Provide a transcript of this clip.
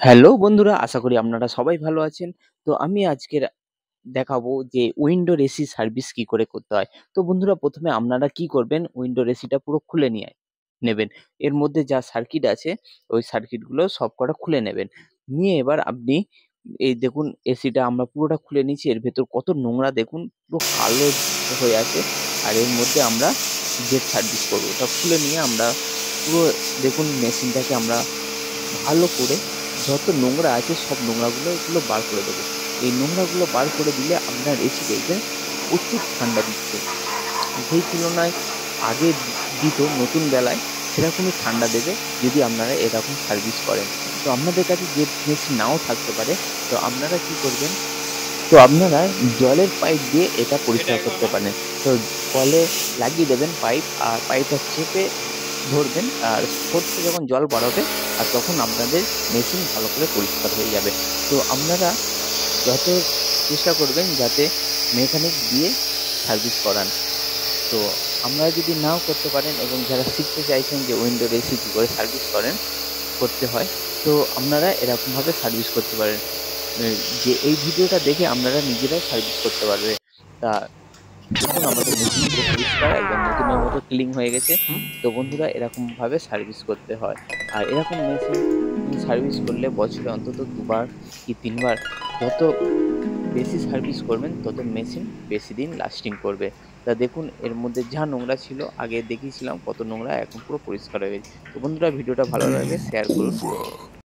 Hello বন্ধুরা, আশা করি আপনারা সবাই ভালো আছেন। তো আমি আজকের দেখাবো যে উইন্ডোর এসি সার্ভিস কি করে করতে হয়। তো বন্ধুরা, প্রথমে আপনারা কি করবেন, উইন্ডোর এসিটা পুরো খুলে নিয়ে নেবেন। এর মধ্যে যা সার্কিট আছে ওই সার্কিটগুলো সবকটা খুলে নেবেন। নিয়ে এবার আপনি এই দেখুন, এসিটা আমরা পুরোটা খুলে নিয়েছি। এর ভেতর কত নোংরা দেখুন, পুরো কালো হয়ে আছে। আর এর মধ্যে আমরা জেট সার্ভিস করবো। ওটা খুলে নিয়ে আমরা পুরো দেখুন মেশিনটাকে আমরা ভালো করে যত নোংরা আছে সব নোংরাগুলো এগুলো বার করে দেবো। এই নোংরাগুলো বার করে দিলে আপনার এসি দেখবেন প্রচুর ঠান্ডা দিচ্ছে। যেই তুলনায় আগে দিত নতুন বেলায় সেরকমই ঠান্ডা দেবে যদি আপনারা এরকম সার্ভিস করেন। তো আপনাদের কাছে যে মেশিন নাও থাকতে পারে, তো আপনারা কি করবেন, তো আপনারা জলের পাইপ দিয়ে এটা পরিষ্কার করতে পারেন। তো কলে লাগিয়ে দেবেন পাইপ, আর পাইপটা চেপে ধরবেন, আর ফোর্সে যখন জল বাড়াবে আর তখন আপনাদের মেশিন ভালো করে পরিষ্কার হয়ে যাবে। তো আপনারা যত চেষ্টা করবেন যাতে মেকানিক দিয়ে সার্ভিস করান। তো আপনারা যদি নাও করতে পারেন এবং যারা শিখতে চাইছেন যে উইন্ডোর এসি কী করে সার্ভিস করতে হয়, তো আপনারা এরকমভাবে সার্ভিস করতে পারেন। এ যে এই ভিডিওটা দেখে আপনারা নিজেরাও সার্ভিস করতে পারবে। তা দেখুন, আমাদের মেশিন পুরো পরিষ্কার একদম নতুনের মতো ক্লিন হয়ে গেছে। তো বন্ধুরা, এরকমভাবে সার্ভিস করতে হয়। আর এরকম মেশিন সার্ভিস করলে বছরে অন্তত ২ বার কি ৩ বার, যত বেশি সার্ভিস করবেন তত মেশিন বেশি দিন লাস্টিং করবে। তা দেখুন, এর মধ্যে যা নোংরা ছিল আগে দেখিয়েছিলাম কত নোংরা, এখন পুরো পরিষ্কার হয়ে গেছে। তো বন্ধুরা, ভিডিওটা ভালো লাগলে শেয়ার করুন।